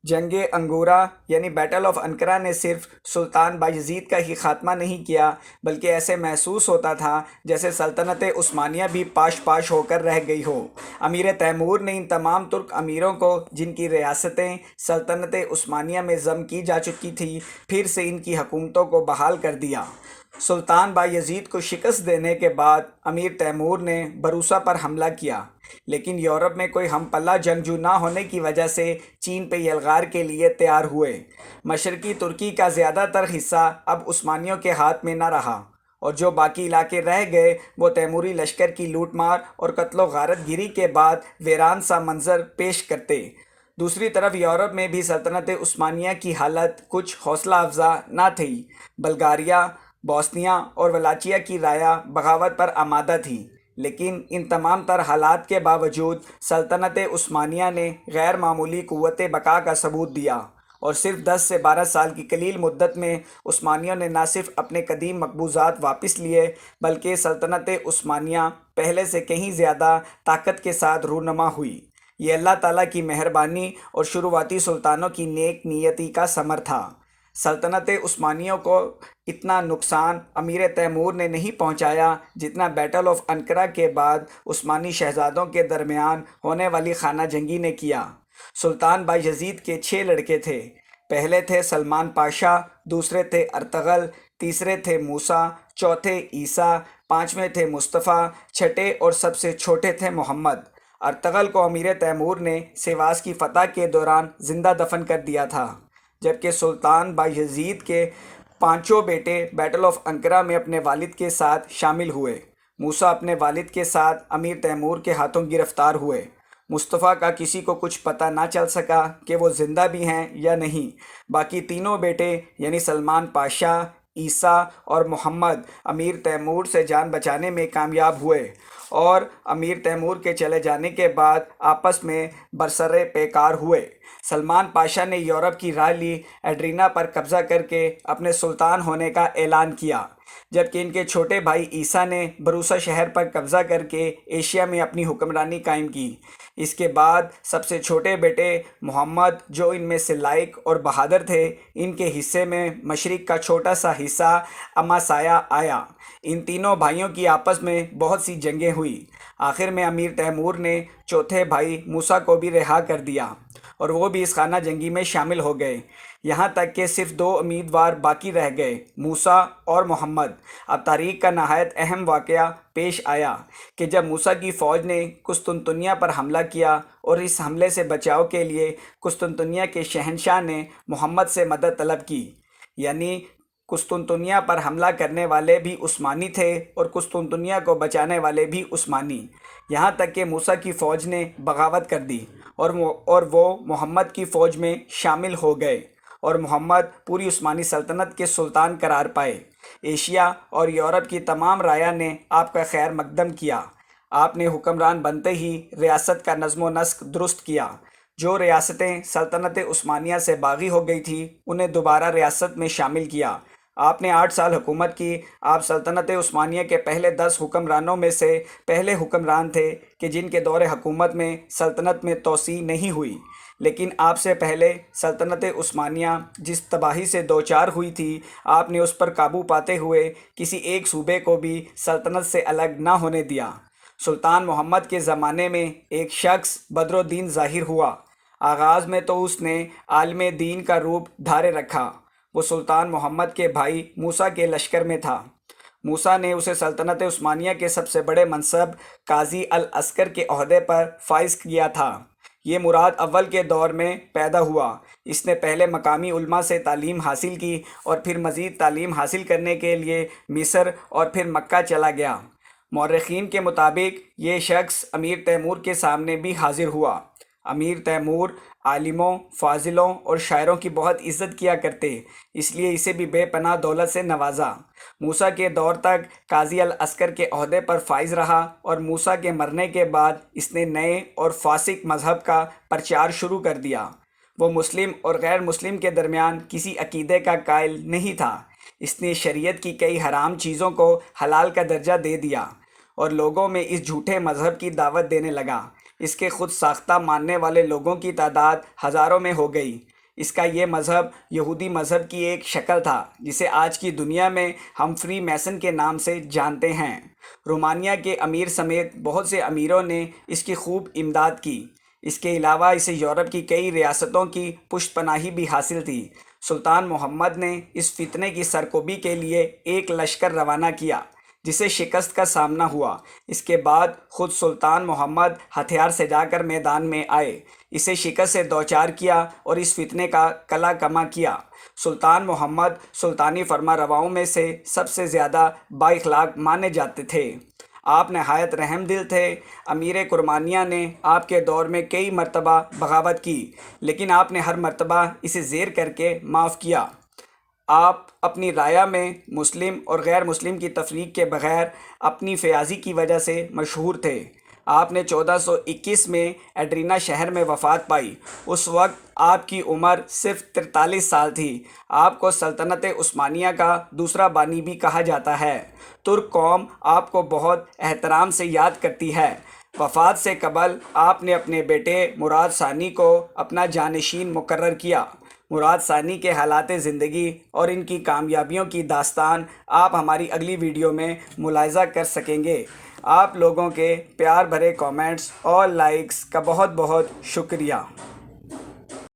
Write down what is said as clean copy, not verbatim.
جنگ انگورا یعنی battle of Ankara نے صرف سلطان بایزید کا ہی خاتمہ نہیں کیا، بلکہ ایسے محسوس ہوتا تھا جیسے سلطنت عثمانیہ بھی پاش پاش ہو کر رہ گئی ہو۔ امیر تیمور نے ان تمام ترک امیروں کو، جن کی ریاستیں سلطنت عثمانیہ میں ضم کی جا چکی تھیں، پھر سے ان کی حکومتوں کو بحال کر دیا۔ سلطان بایزید کو شکست دینے کے بعد امیر تیمور نے بروسا پر حملہ کیا، لیکن یورپ میں کوئی ہم پلہ جنگجو نہ ہونے کی وجہ سے چین پہ یلغار کے لیے تیار ہوئے۔ مشرقی ترکی کا زیادہ تر حصہ اب عثمانیوں کے ہاتھ میں نہ رہا، اور جو باقی علاقے رہ گئے وہ تیموری لشکر کی لوٹ مار اور قتل و غارت گیری کے بعد ویران سا منظر پیش کرتے۔ دوسری طرف یورپ میں بھی سلطنت عثمانیہ کی حالت کچھ حوصلہ افزا نہ تھی۔ بلغاریہ، بوسنیا اور ولاچیا کی رعایا بغاوت پر آمادہ تھی، لیکن ان تمام تر حالات کے باوجود سلطنت عثمانیہ نے غیر معمولی قوت بقا کا ثبوت دیا، اور صرف 10 سے 12 سال کی قلیل مدت میں عثمانیوں نے نہ صرف اپنے قدیم مقبوضات واپس لیے، بلکہ سلطنت عثمانیہ پہلے سے کہیں زیادہ طاقت کے ساتھ رونما ہوئی۔ یہ اللہ تعالیٰ کی مہربانی اور شروعاتی سلطانوں کی نیک نیتی کا ثمر تھا۔ سلطنت عثمانیوں کو اتنا نقصان امیر تیمور نے نہیں پہنچایا جتنا بیٹل آف انقرہ کے بعد عثمانی شہزادوں کے درمیان ہونے والی خانہ جنگی نے کیا۔ سلطان بایزید کے 6 لڑکے تھے۔ پہلے تھے سلمان پاشا، دوسرے تھے ارطغرل، تیسرے تھے موسیٰ، چوتھے عیسیٰ، پانچویں تھے مصطفیٰ، چھٹے اور سب سے چھوٹے تھے محمد۔ ارطغرل کو امیر تیمور نے سیواس کی فتح کے دوران زندہ دفن کر دیا تھا، جبکہ سلطان بایزید کے پانچوں بیٹے بیٹل آف انقرہ میں اپنے والد کے ساتھ شامل ہوئے۔ موسیٰ اپنے والد کے ساتھ امیر تیمور کے ہاتھوں گرفتار ہوئے۔ مصطفیٰ کا کسی کو کچھ پتہ نہ چل سکا کہ وہ زندہ بھی ہیں یا نہیں۔ باقی تینوں بیٹے یعنی سلمان پاشا، عیسیٰ اور محمد امیر تیمور سے جان بچانے میں کامیاب ہوئے، اور امیر تیمور کے چلے جانے کے بعد آپس میں برسر پیکار ہوئے۔ سلمان پاشا نے یورپ کی راہ لی، ایڈرینا پر قبضہ کر کے اپنے سلطان ہونے کا اعلان کیا، جبکہ ان کے چھوٹے بھائی عیسیٰ نے بروسا شہر پر قبضہ کر کے ایشیا میں اپنی حکمرانی قائم کی۔ اس کے بعد سب سے چھوٹے بیٹے محمد، جو ان میں سے لائق اور بہادر تھے، ان کے حصے میں مشرق کا چھوٹا سا حصہ اماسایا آیا۔ ان تینوں بھائیوں کی آپس میں بہت سی جنگیں ہوئی۔ آخر میں امیر تیمور نے چوتھے بھائی موسیٰ کو بھی رہا کر دیا، اور وہ بھی اس خانہ جنگی میں شامل ہو گئے، یہاں تک کہ صرف 2 امیدوار باقی رہ گئے، موسیٰ اور محمد۔ اب تاریخ کا نہایت اہم واقعہ پیش آیا کہ جب موسیٰ کی فوج نے قسطنطنیہ پر حملہ کیا، اور اس حملے سے بچاؤ کے لیے قسطنطنیہ کے شہنشاہ نے محمد سے مدد طلب کی، یعنی قسطنطنیہ پر حملہ کرنے والے بھی عثمانی تھے اور قسطنطنیہ کو بچانے والے بھی عثمانی، یہاں تک کہ موسیٰ کی فوج نے بغاوت کر دی اور وہ محمد کی فوج میں شامل ہو گئے، اور محمد پوری عثمانی سلطنت کے سلطان قرار پائے۔ ایشیا اور یورپ کی تمام رعایا نے آپ کا خیر مقدم کیا۔ آپ نے حکمران بنتے ہی ریاست کا نظم و نسق درست کیا۔ جو ریاستیں سلطنت عثمانیہ سے باغی ہو گئی تھیں، انہیں دوبارہ ریاست میں شامل کیا۔ آپ نے 8 سال حکومت کی۔ آپ سلطنت عثمانیہ کے پہلے 10 حکمرانوں میں سے پہلے حکمران تھے کہ جن کے دور حکومت میں سلطنت میں توسیع نہیں ہوئی، لیکن آپ سے پہلے سلطنت عثمانیہ جس تباہی سے دوچار ہوئی تھی، آپ نے اس پر قابو پاتے ہوئے کسی ایک صوبے کو بھی سلطنت سے الگ نہ ہونے دیا۔ سلطان محمد کے زمانے میں ایک شخص بدر الدین ظاہر ہوا۔ آغاز میں تو اس نے عالم دین کا روپ دھارے رکھا۔ وہ سلطان محمد کے بھائی موسیٰ کے لشکر میں تھا۔ موسیٰ نے اسے سلطنت عثمانیہ کے سب سے بڑے منصب قاضی العسکر کے عہدے پر فائز کیا تھا۔ یہ مراد اول کے دور میں پیدا ہوا۔ اس نے پہلے مقامی علماء سے تعلیم حاصل کی، اور پھر مزید تعلیم حاصل کرنے کے لیے مصر اور پھر مکہ چلا گیا۔ مورخین کے مطابق یہ شخص امیر تیمور کے سامنے بھی حاضر ہوا۔ امیر تیمور عالموں، فاضلوں اور شاعروں کی بہت عزت کیا کرتے، اس لیے اسے بھی بے پناہ دولت سے نوازا۔ موسیٰ کے دور تک قاضی العسکر کے عہدے پر فائز رہا، اور موسیٰ کے مرنے کے بعد اس نے نئے اور فاسق مذہب کا پرچار شروع کر دیا۔ وہ مسلم اور غیر مسلم کے درمیان کسی عقیدے کا قائل نہیں تھا۔ اس نے شریعت کی کئی حرام چیزوں کو حلال کا درجہ دے دیا، اور لوگوں میں اس جھوٹے مذہب کی دعوت دینے لگا۔ اس کے خود ساختہ ماننے والے لوگوں کی تعداد ہزاروں میں ہو گئی۔ اس کا یہ مذہب یہودی مذہب کی ایک شکل تھا جسے آج کی دنیا میں ہم فری میسن کے نام سے جانتے ہیں۔ رومانیہ کے امیر سمیت بہت سے امیروں نے اس کی خوب امداد کی۔ اس کے علاوہ اسے یورپ کی کئی ریاستوں کی پشت پناہی بھی حاصل تھی۔ سلطان محمد نے اس فتنے کی سرکوبی کے لیے ایک لشکر روانہ کیا جسے شکست کا سامنا ہوا۔ اس کے بعد خود سلطان محمد ہتھیار سجا کر میدان میں آئے، اسے شکست سے دوچار کیا اور اس فتنے کا قلع کما کیا۔ سلطان محمد سلطانی فرما رواؤں میں سے سب سے زیادہ بااخلاق مانے جاتے تھے۔ آپ نہایت رحم دل تھے۔ امیر کرمانیہ نے آپ کے دور میں کئی مرتبہ بغاوت کی، لیکن آپ نے ہر مرتبہ اسے زیر کر کے معاف کیا۔ آپ اپنی رعایا میں مسلم اور غیر مسلم کی تفریق کے بغیر اپنی فیاضی کی وجہ سے مشہور تھے۔ آپ نے 1421 میں ایڈرینا شہر میں وفات پائی۔ اس وقت آپ کی عمر صرف 43 سال تھی۔ آپ کو سلطنت عثمانیہ کا دوسرا بانی بھی کہا جاتا ہے۔ ترک قوم آپ کو بہت احترام سے یاد کرتی ہے۔ وفات سے قبل آپ نے اپنے بیٹے مراد ثانی کو اپنا جانشین مقرر کیا۔ مراد ثانی کے حالات زندگی اور ان کی کامیابیوں کی داستان آپ ہماری اگلی ویڈیو میں ملاحظہ کر سکیں گے۔ آپ لوگوں کے پیار بھرے کامنٹس اور لائکس کا بہت بہت شکریہ۔